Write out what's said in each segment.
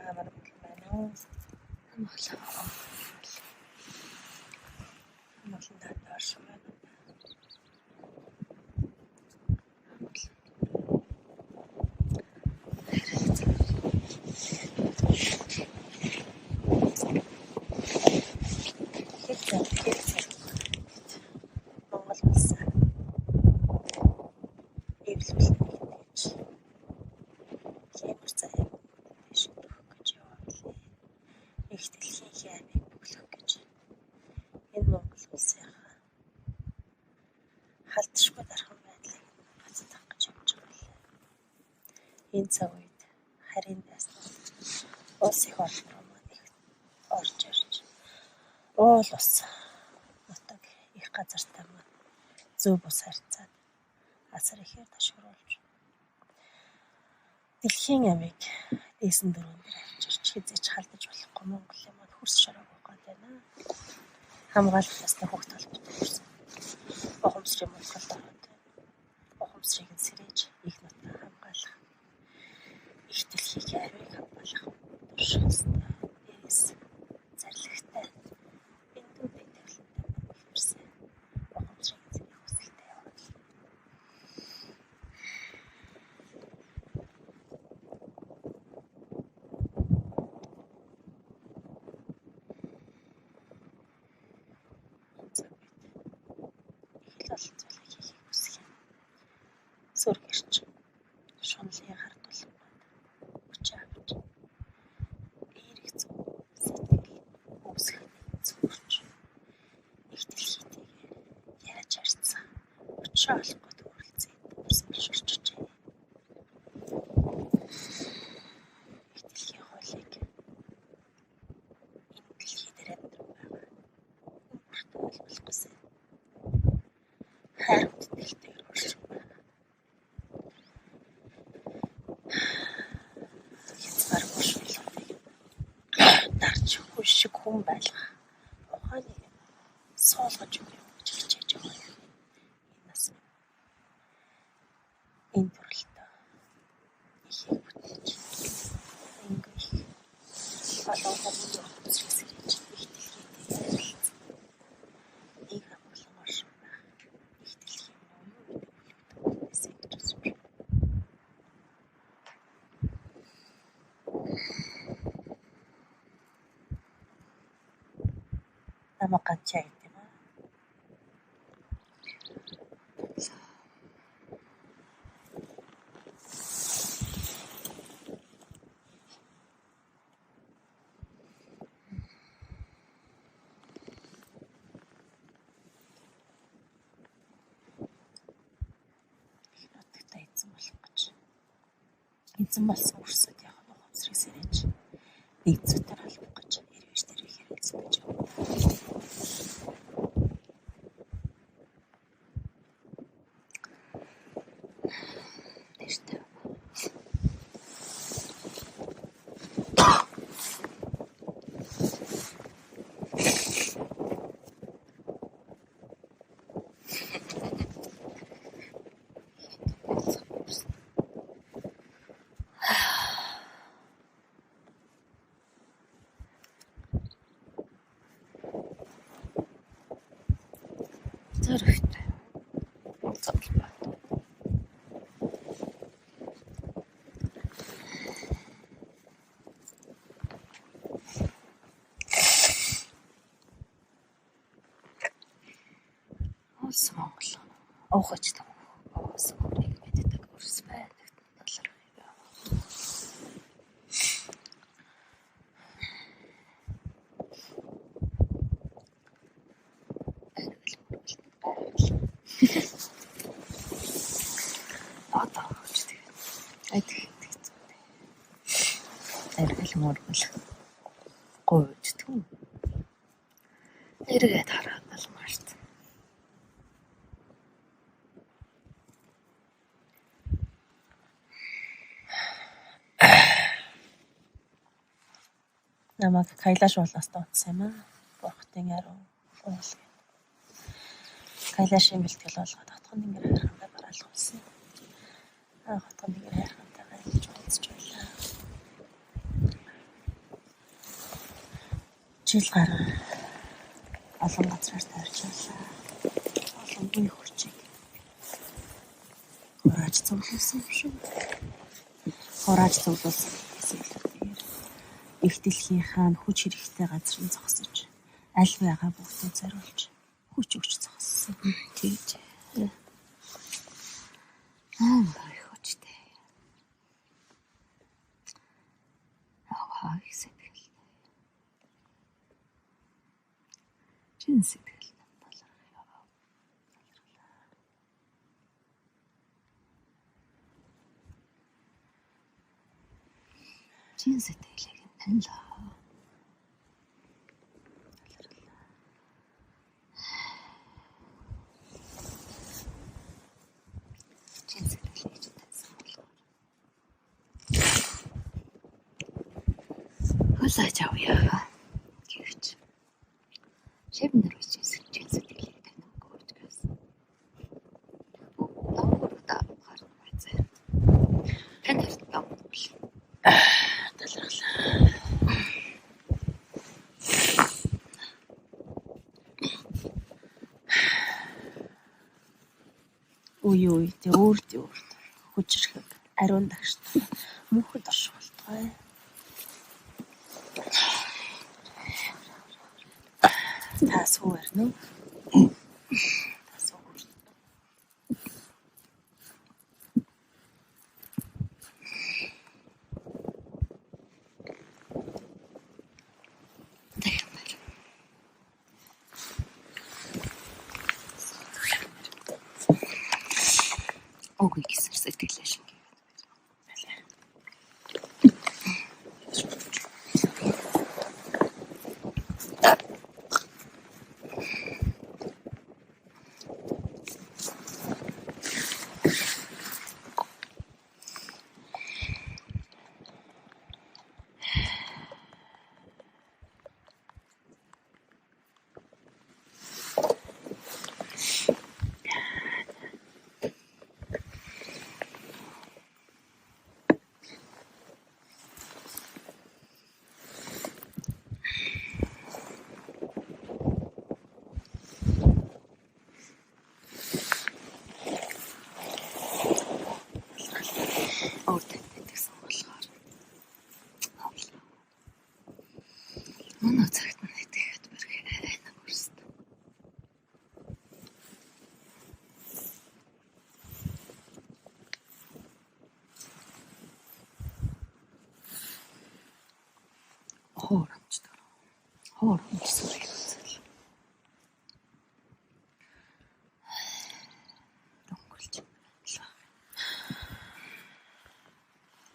амар байна уу? Амгалан даарш байна. Монгол улс эвлүүлэх гэж хэмэр заяа шийдвэх гэж явуулъя. Их дэлхийн хямыг бүглэх гэж энэ Монгол улсынхаа халдшгүй дархан байдлыг бацаах гэж явж байгаа юм. Энэ цаг үед харийн даснууд улс их орн руу маань орж ирж уул ус нутаг их газартаа маань зөв бус харьцаад асар ихээр ташгируулж дэлхийн амийг дээсэн дөрөв дээр авчирч хизээч халдаж болохгүй Монголын маань хөрс шараагүй гал байна. Хамгаалах ёстой хөвгт толботой хүрсэн. Ухамсрын Монголд ороод ухамсрыг нь сэрэж их нутгаа хамгаалах. Их дэлхийг амийг хамгаалах турших ёстой. Дээрээс зарлагтай бинтүү байтгалтай ихэрсэн. Ухамсрыг нь сэрэх хүсэлтэй яваа. Олон зүйлийг хийхийг хүсэх юм. Сүр гэрч шунлын хард тулмаад хүч авч эерэг зүг сэтгэл үүсгэх зүгч их дэлхийтэйгээ яаж харьцсан өчөө олохгүй төрөлцөө урсан биширчжээ. Их дэлхийн хуулийг энэ дэлхий дээр амьдрах байгаа. Өөртөө ойлгохгүйсэн. Хайр үтгэлтэйгээр оршин байна. Хязгаар бушуулгыг дарж хүн шиг хүн байлгах ухааныг суулгаж өгөх гэж хичээж байгаа юм. Энэ нас энэ төрөлтөө ихийг бүтээж ингэж олон хүмүүс ухамсарыг сэрэж их дэлхийтэйгээр харилцсан. Их амгалан оршин байх. Их дэлхийн оюун бүлэгдэхүүнээс гэж үзэж байна. Намайг ганцаа гэдэг юм аа. Нутагтаа эзэн болох гэж. Эзэн болсон өрсөд яг ухамсарыг сэрэж нэг зүйтэй албах гэж эрвэж тэрэг хэрэгэлсэн гэж байна. Тэртээ зөрөгтэй. Цоглоо. Улс Монгол. Уухаж тав. Улс Монголыг мэддэг өрс байдаг талаар юм. Эргэл мөргөл гойж түн эргээд хараад алмаарт. Намайг Кайлаш уулнаас дуудсан юм аа. Бурхтын яруу уул. Кайлашийн бэлтгэл болгоод хотхон нэнгэр хайрхантай бараалах болсон. Хотхон нэнгэр хайрхантайгаа хэлж уулзч байлаа. жил гаруй олон газраар тавьж байлаа. Олон бие хүчийг хурааж цуглуулсан юм шиг. Хурааж цуглуулсан гэсэн илүүтэйгээр их дэлхийнхаа хүч хэрэгтэй газрын зогсож аль байгаа бүгдээ зориулж хүч өгч зогссон. Тэгж. Бай хүчтэй. Их сэтгэл. Чин сэтгэл талархаа. Чин сэтгэлийг таньлаа. Чин сэтгэлийг таньсан болохоор. Хөлөөж авъя. Гэвч шивнэр үеч чин сэтгэлийг таних гэж байсан. Наурда харах байцаа. Тань хэрэг юм бол талархлаа. Ой тэ өөрт хүчрэх ариун дагштай мөнхөд оршуултгай. Тасуур нэ. Тасуур. Ог гэсэн сэтгэлээ шингээ. Манай цагт нь итгэхэд бүрхээ айна хүрсэн. Хооромч сүрэг үзэл. Дөнгөлж байлаа.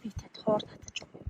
Би тэд хоор татаж өгье.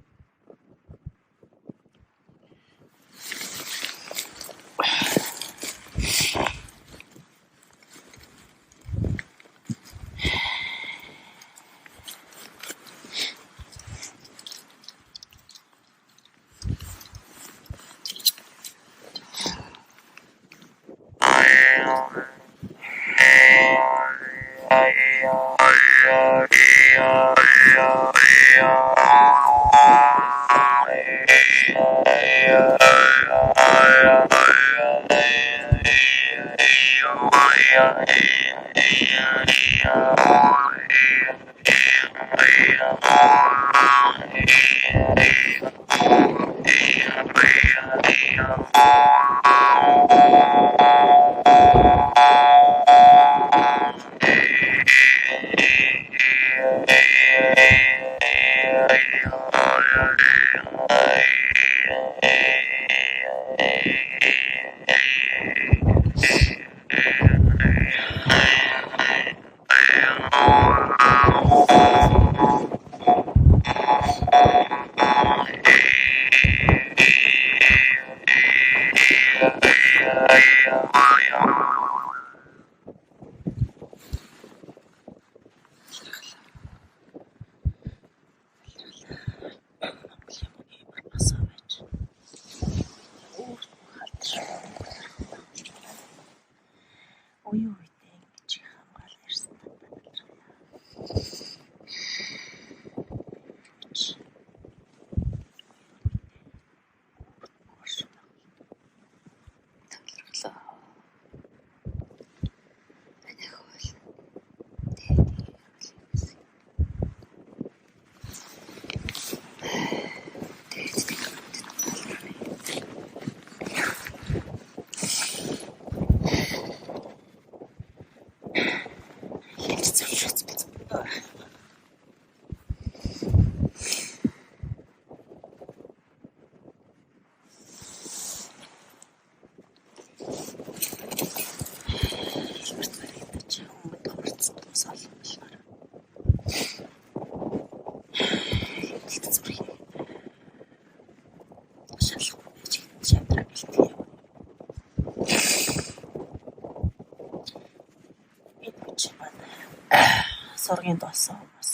зургийн дуусан хүмүүс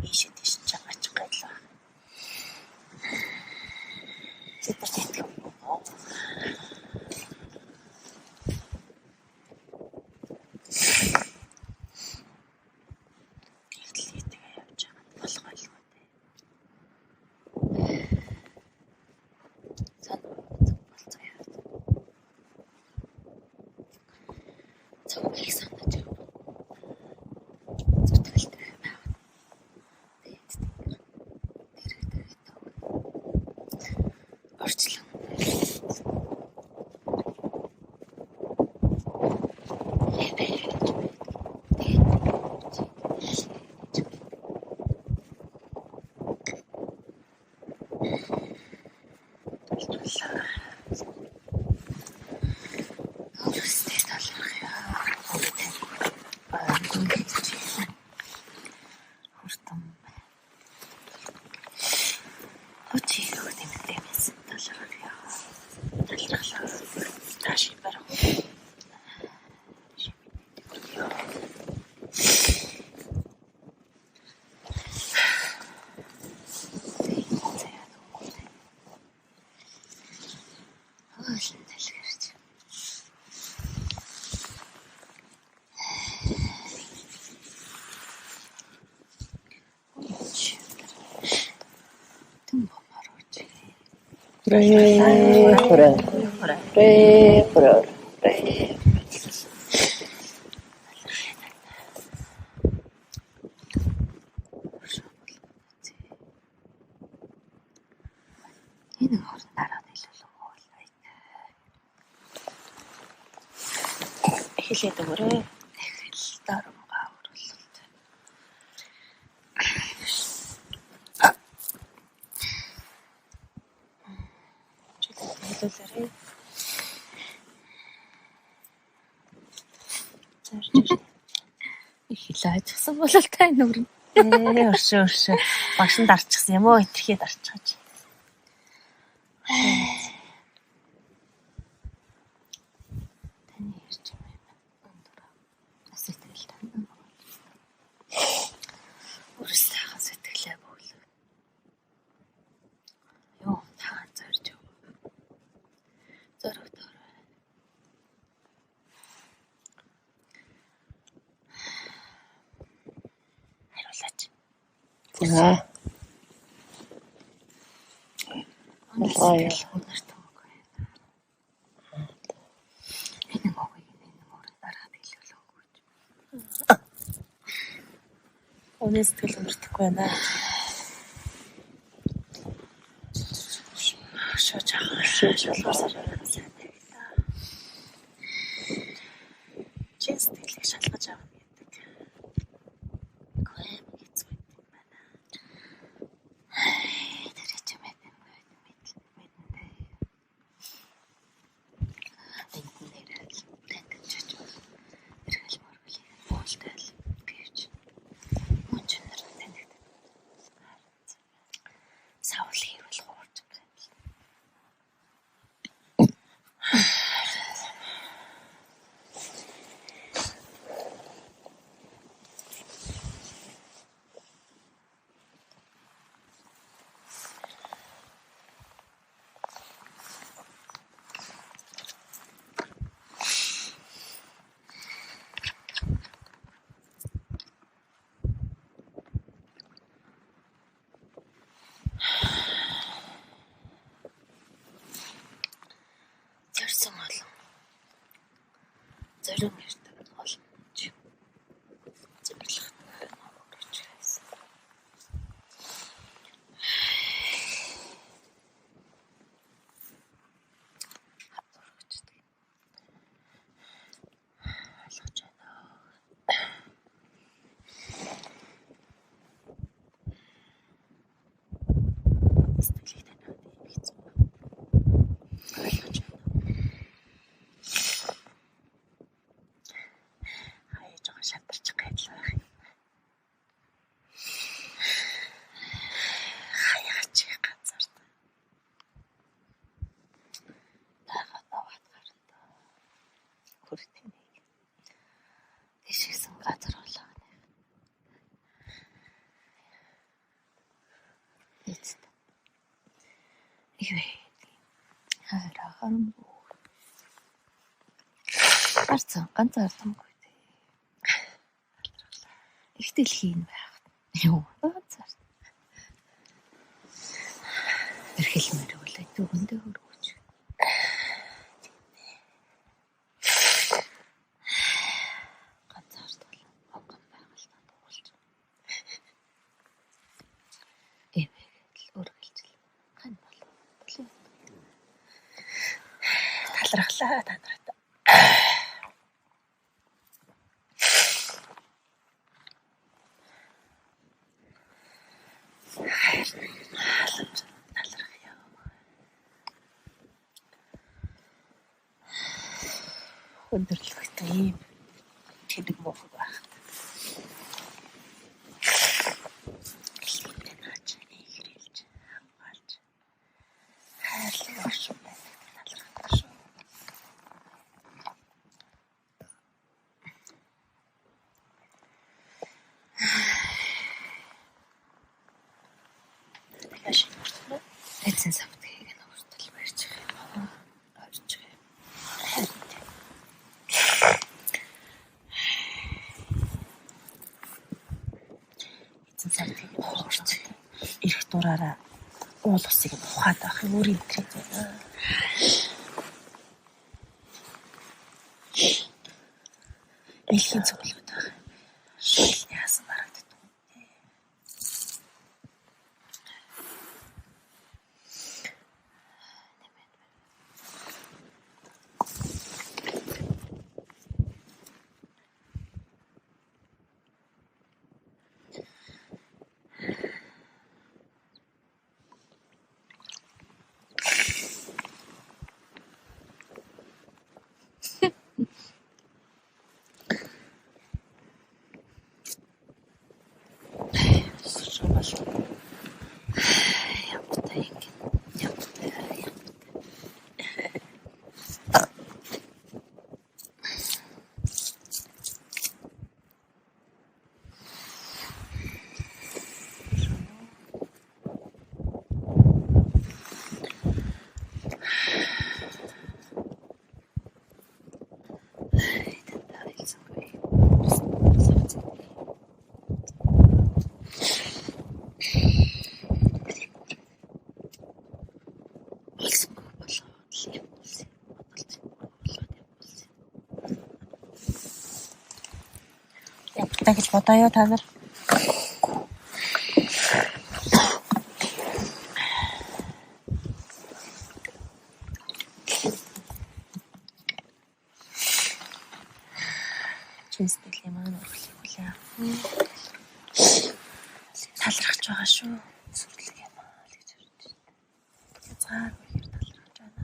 ийшээ тийш чагач гайлаа. Тэд тэтгэв. Хэлээд өгөөрэй. Эхэл дарамгаа оруулалт. Чөлөө хэлүүлээрэй. Эхлээ ажсан бол та нүрэн. Өршөө. Багшин дарчихсан юм уу? Итерхээ дарчихаж. Аа. Онцгой өнөрт өгөө. Энэ мөгийг энэ мөрөөр дараад хэлүүлээгүй. Өнөөс тэгэл өнөртөхгүй байна. Шалгуулсаар сайн байлаа. Чи сэтгэлийг шалгаж авах гэдэг. Зорин ярьдаг бол чи зөвлөх өгч байсан. Хатурчдаг. Ойлгож байна. Сэтгэлээ танаад хийцэн. Ойлгож байна. Шатарч гайдлаа байх юм. Хаяач газар та. Дагаад аваад гарна. Хүртээ нэг. Тийшсэн газар болоо. Ивэ. Хараахан. Гарцсан ганцаардамгүй. Ихтэл хийн байхад. Юу ганцаар. Эрхэлмээр үлээ дүгэндээ хөргөж. Ганцаард бол огон байгальтай дуулж. Эвээгэл өргөлжл. Хань болов. Талархлаа та нарт. Өндөрлөгтэй ийм тэнэг муух байх. Гэлээ наач ихрэлж хамгаалж хайрлах оршин байдаг талархдаг шүү. Тэгаш хүртнэ. Эцэн савтгийг нь хүртэл барьж байгаа. Орж байгаа. Цагтыг хуурч ирэх дураараа уул усыг нь ухаад байх өөрийн итгэж байна. Илхийн цуглууд байх. Шилний хасан харагддаг юм. Ямтай ингэ. Ямтай. Ямтай гэж бодоё та нар. Чэстэл юм аа нөрхлийг үлээ. Талархаж байгаа шүү. Сүрлэг юм аа л гэж хэлж байна. Язгаар үеэр талархаж байна.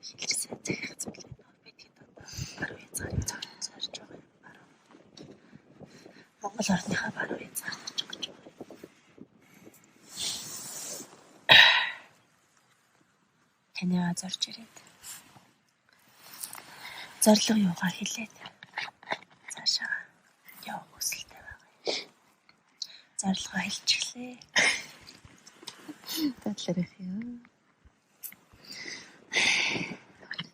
Шилжсэн захих зүйл нөө бидний одоо баруун язгарыг зорж байгаа юм баруун. Монгол орныхаа баруун язгаар зорж байгаа юм. Таниа зорж ирээд. Зорилго юугаа хэлээд. Цаашаа явах хүсэлтэй байгаа юм. Зорилгоо хэлчихлээ. Таларх юм.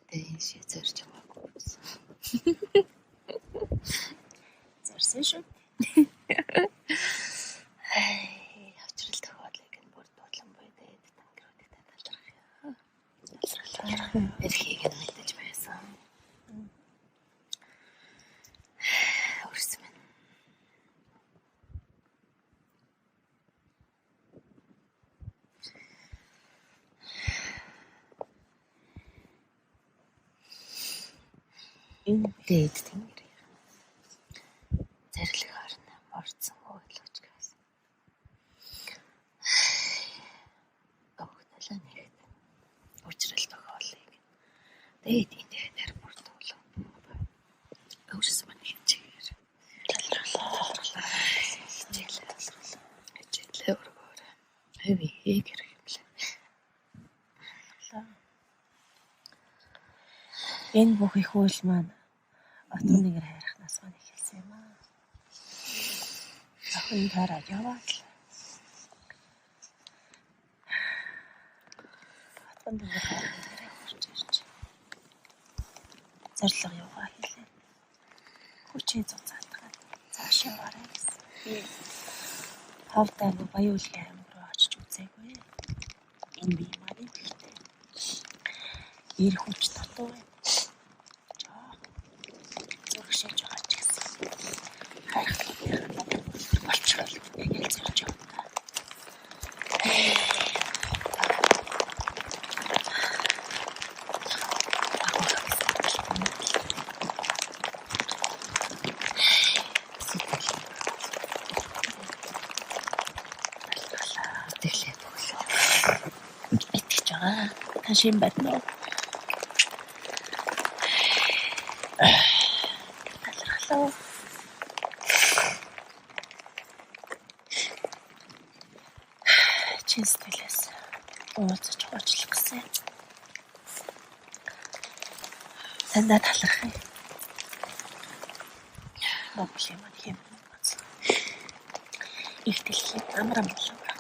Тэ шээ зорж байгаагүй байсан. Зорсон шүү. Авчрал тохиолыг нь бүр дуудлан бойдээд тангируудыг талархах юм. Эрхийг нь мэдэж байсан. Өрсмэн. Энэ дээд тэнгэр. Зэрлэг харна морцсон ойлооч гэсэн. Огтлаа нэгт. Учрал тохиолыг. Дээд энэ бүртүүлээ. Өөрөөс мань хичээгээр. Талархлаа. Хичээлээ өргөөр. Хэвээ хэрэг юм лээ. Энэ бүх их үйл маань отгон нэгэр хайрхнаас гоо эхэлсэн юм аа. Охин тараад яваад л. Отгон нэгэр хайрхнаа хурж ирж. Зорилго яваа хэлээ. Хүчээ зузаатгаад цааш яваарай гэсэн. Би хавтаа нэг баяуулгын аймаг руу очиж үзээгүй. Энэ би маань ихтэй. Ир хүч татуу байна. Зургшиж байгаа ч гэсэн. Хайрхалтай болчихвол яг л зэрж яваа. Тэглээ бүглөө. Итгэж байгаа. Ташин байна уу? Талархлаа. Чин сэтгэлээс уулзаж хоочлох гэсэн. Сандаа талархъя. Монголын маань хэм бац. Их дэлхийн амрам болов байгаа.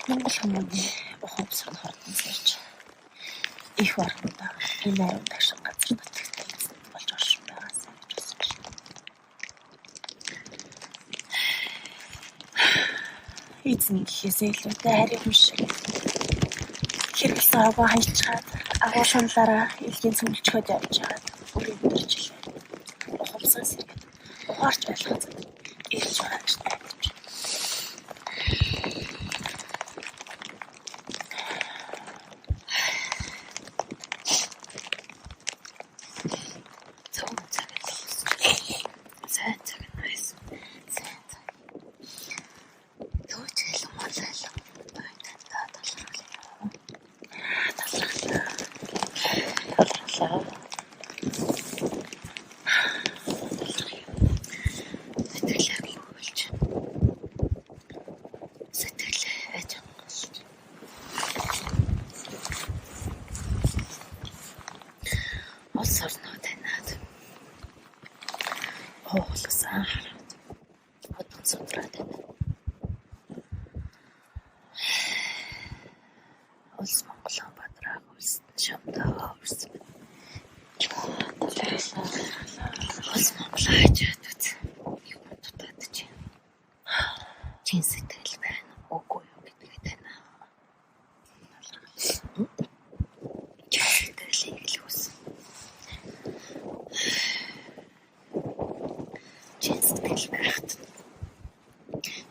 Монгол хүмүүний ухамсар хурдан сэрж их орноо энэ аюун ташин газар нутагтай болж оршин байгаасаа гэж бодсон шүү. Эзний гэхээсээ илүүтэй харин шиг хэрэгсэн агуу хайлчаад агуу шунлаараа илгийн цөмөлчгөөд явж байгаад бүрийн өдөрчлээ. Ухамсар сэргээд ухаарч байлгацад ирж байгаа гэж найдаж. Хоолгосан хараад одон судраад байна. Улс Монголын бадраа улсад шамдаа өрсөн. Улс Монгол хажууд үз. Юу дутаад чи. Чин сэтгэл байна. Үгүй юу гэдгээ тань. Сэтгэлийг л үсэн. Сэтгэл байхад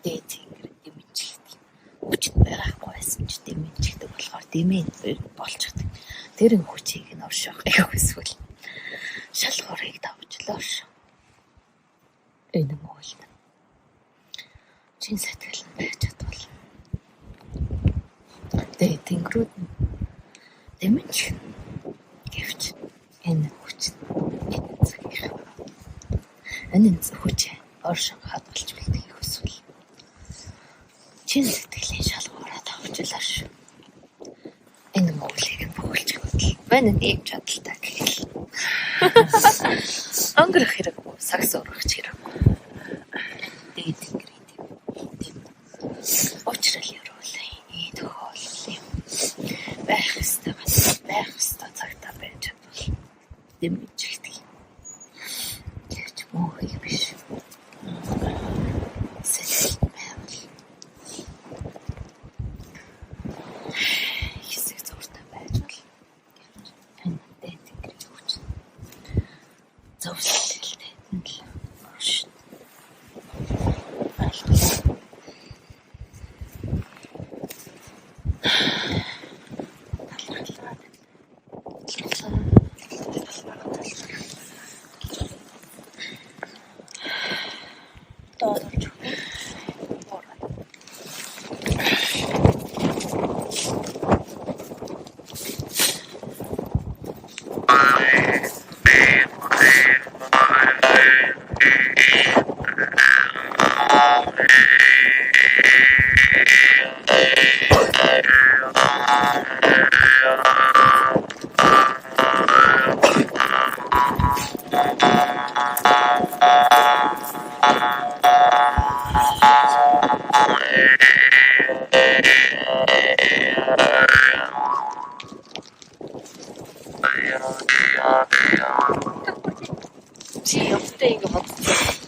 дээдингэр дэмжигдэг. Хүчтэй байхгүй байсан ч дэмжигдэг болохоор дэмэн болчихдаг. Тэр хүчийг нь орших яг эсвэл шалгуурыг давжлаа ш. Энэ моолд. Чин сэтгэл нь байж чадвал. Дээдингрүүд дэмжих гэвч энэ хүч энэ хүч оршин хадгалж бэлтгэх эсвэл чин сэтгэлийн шалгуураа давжлаа шүү. Энэ мөглийг нь бөглж хөдөл. Байна нэг чадaltaй гэх. Өнгөрөх хэрэггүй, сагс урах хэрэггүй. Дээд ингэрийн тийм. Очрол явуулаа. Энэ тохиолдол юм. Байх ёстой цагтаа байж чадвал дэмжигдэг. Мохи биш. Сэтгэл байвал. Хэсэг зуртай байж бол. Энэ дэтгэж өгч. Зөвсөлтэй нь л орш. Чи явтай ингэ бодсон.